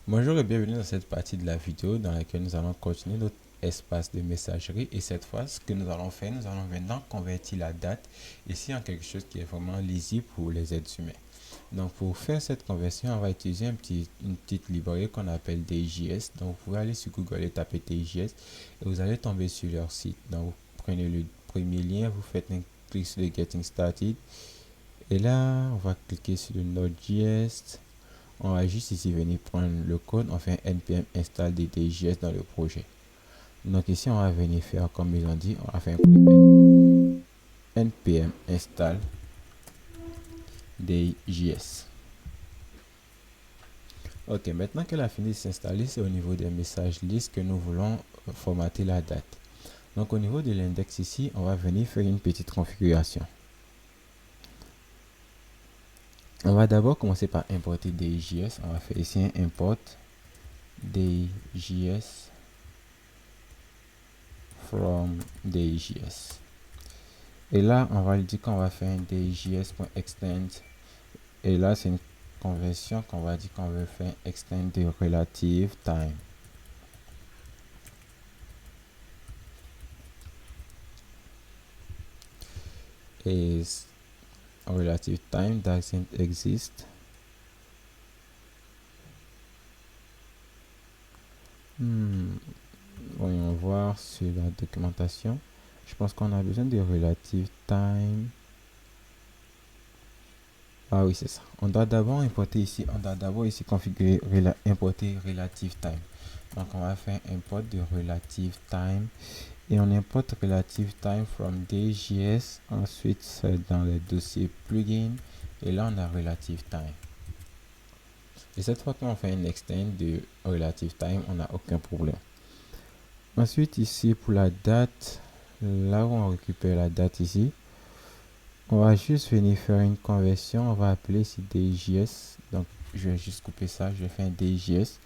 Bonjour et bienvenue dans cette partie de la vidéo dans laquelle nous allons continuer notre espace de messagerie. Et cette fois, ce que nous allons faire, nous allons maintenant convertir la date ici en quelque chose qui est vraiment lisible pour les êtres humains. Donc pour faire cette conversion, on va utiliser une petite librairie qu'on appelle DJS. Donc vous pouvez aller sur Google et taper DJS et vous allez tomber sur leur site. Donc vous prenez le premier lien, vous faites un clic sur le Getting Started. Et là, on va cliquer sur le Node.js. On va juste ici venir prendre le code, on fait un npm install des DJS dans le projet. Donc ici, on va venir faire comme ils ont dit, on va faire un npm install DJS. Ok, maintenant qu'elle a fini de s'installer, c'est au niveau des messages list que nous voulons formater la date. Donc au niveau de l'index ici, on va venir faire une petite configuration. On va d'abord commencer par importer DJS. On va faire ici un import DJS from DJS. Et là, on va lui dire qu'on va faire un DJS.extend. Et là, c'est une conversion qu'on va dire qu'on veut faire extend de relative time. Is relative time doesn't exist. Voyons voir sur la documentation. Je pense qu'on a besoin de relative time. Ah oui, c'est ça. On doit d'abord importer ici, configurer importer relative time. Donc on va faire import de relative time et on importe relative time from DJS. Ensuite, c'est dans le dossier plugin et là on a relative time. Et cette fois qu'on fait un extend de relative time, on n'a aucun problème. Ensuite, ici pour la date, là où on récupère la date ici, on va juste venir faire une conversion. On va appeler ici DJS. Donc, je vais juste couper ça. Je vais faire un DJS.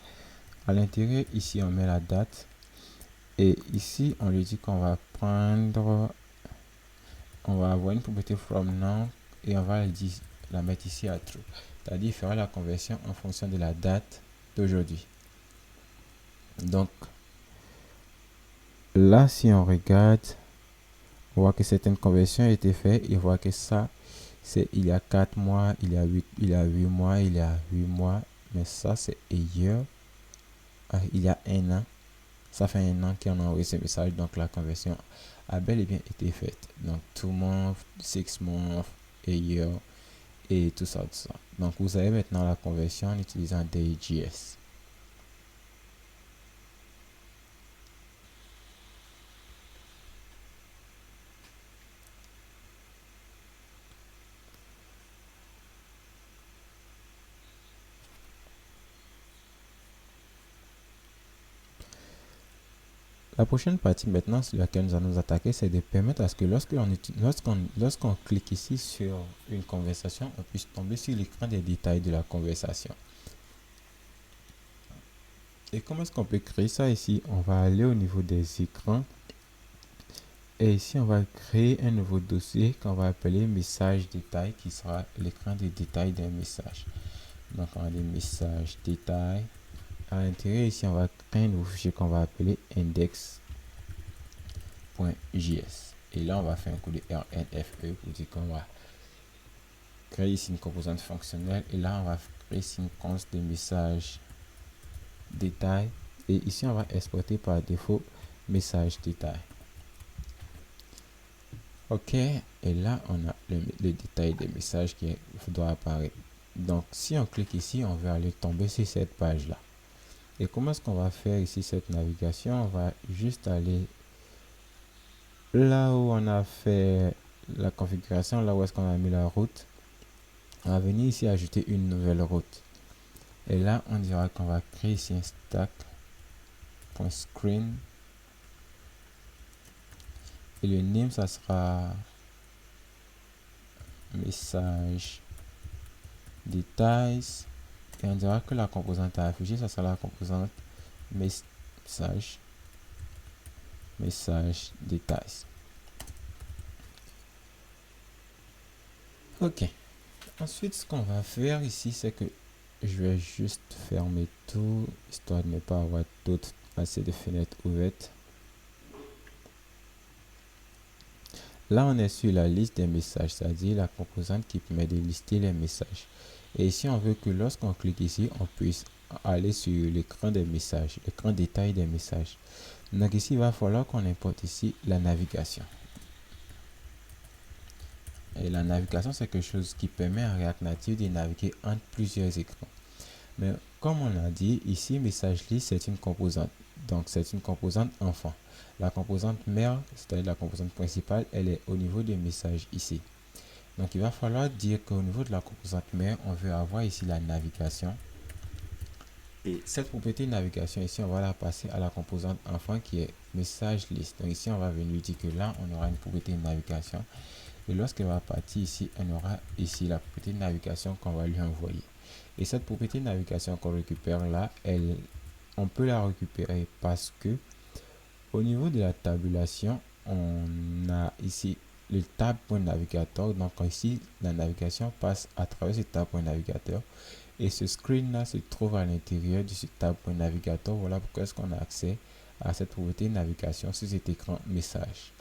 À l'intérieur, ici, on met la date. Et ici, on lui dit qu'on va prendre... On va avoir une propriété from now. Et on va la mettre ici à true. C'est-à-dire, il fera la conversion en fonction de la date d'aujourd'hui. Donc, là, si on regarde, on voit que certaines conversions ont été faites. Et on voit que ça, c'est il y a 4 mois, il y a 8 mois, il y a 8 mois. Mais ça, c'est hier. Il y a un an. Ça fait un an qu'on a envoyé ce message. Donc, la conversion a bel et bien été faite. Donc, 2 months, 6 months, a year et tout ça, tout ça. Donc, vous avez maintenant la conversion en utilisant DJS. La prochaine partie maintenant sur laquelle nous allons nous attaquer, c'est de permettre à ce que lorsqu'on clique ici sur une conversation, on puisse tomber sur l'écran des détails de la conversation. Et comment est-ce qu'on peut créer ça ici? On va aller au niveau des écrans. Et ici, on va créer un nouveau dossier qu'on va appeler message détail, qui sera l'écran des détails d'un message. Donc, on a des messages détails. À l'intérieur, ici, on va créer un nouveau fichier qu'on va appeler index.js. Et là, on va faire un coup de RNFE pour dire qu'on va créer ici une composante fonctionnelle. Et là, on va créer ici une const de message détail. Et ici, on va exporter par défaut message détail. Ok, et là, on a le détail des messages qui doit apparaître. Donc, si on clique ici, on va aller tomber sur cette page-là. Et comment est-ce qu'on va faire ici cette navigation? On va juste aller là où on a fait la configuration, là où est-ce qu'on a mis la route. On va venir ici ajouter une nouvelle route. Et là, on dira qu'on va créer ici un stack.screen. Et le name, ça sera message détails. Et on dira que la composante à afficher, ça sera la composante message détails. Ok. Ensuite, ce qu'on va faire ici, c'est que je vais juste fermer tout, histoire de ne pas avoir d'autres assez de fenêtres ouvertes. Là, on est sur la liste des messages, c'est-à-dire la composante qui permet de lister les messages. Et ici, on veut que lorsqu'on clique ici, on puisse aller sur l'écran des messages, l'écran détail des messages. Donc ici, il va falloir qu'on importe ici la navigation. Et la navigation, c'est quelque chose qui permet à React Native de naviguer entre plusieurs écrans. Mais comme on a dit, ici, message list, c'est une composante. Donc, c'est une composante enfant. La composante mère, c'est-à-dire la composante principale, elle est au niveau des messages ici. Donc, il va falloir dire qu'au niveau de la composante mère, on veut avoir ici la navigation. Et cette propriété de navigation, ici, on va la passer à la composante enfant qui est message list. Donc, ici, on va venir dire que là, on aura une propriété de navigation. Et lorsqu'elle va partir ici, on aura ici la propriété de navigation qu'on va lui envoyer. Et cette propriété de navigation qu'on récupère là, on peut la récupérer parce que au niveau de la tabulation, on a ici le tab.navigator. Donc ici, la navigation passe à travers ce tab.navigator. Et ce screen là se trouve à l'intérieur de ce tab.navigator. Voilà pourquoi est-ce qu'on a accès à cette propriété de navigation sur cet écran message.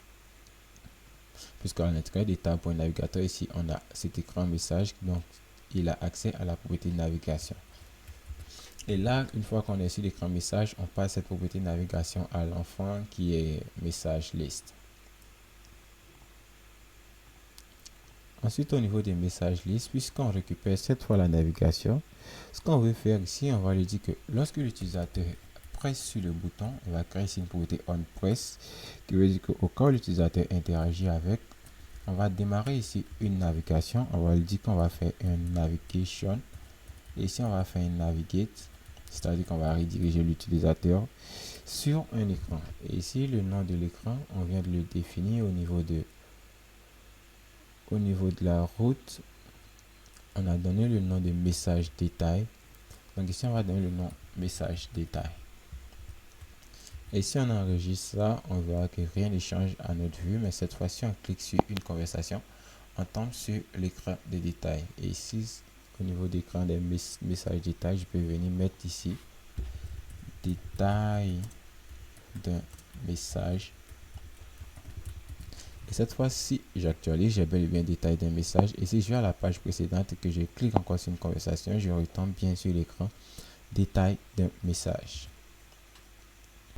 Puisqu'à l'intérieur des tab.navigator, ici, on a cet écran message. Donc, il a accès à la propriété de navigation. Et là, une fois qu'on est sur l'écran message, on passe cette propriété de navigation à l'enfant qui est message list. Ensuite, au niveau des messages list, puisqu'on récupère cette fois la navigation, ce qu'on veut faire ici, on va lui dire que lorsque l'utilisateur presse sur le bouton, il va créer ici une propriété onPress, qui veut dire qu'au cas où l'utilisateur interagit avec, on va démarrer ici une navigation. On va lui dire qu'on va faire une navigation. Et ici, on va faire une navigate, c'est-à-dire qu'on va rediriger l'utilisateur sur un écran. Et ici, le nom de l'écran, on vient de le définir au niveau de la route. On a donné le nom de message détail. Donc ici, on va donner le nom message détail. Et si on enregistre ça, on verra que rien ne change à notre vue, mais cette fois-ci, on clique sur une conversation, on tombe sur l'écran des détails. Et ici, au niveau d'écran des messages détails, je peux venir mettre ici détail d'un message. Et cette fois-ci, j'actualise, j'ai bel et bien détail d'un message. Et si je vais à la page précédente et que je clique encore sur une conversation, je retombe bien sur l'écran détail d'un message.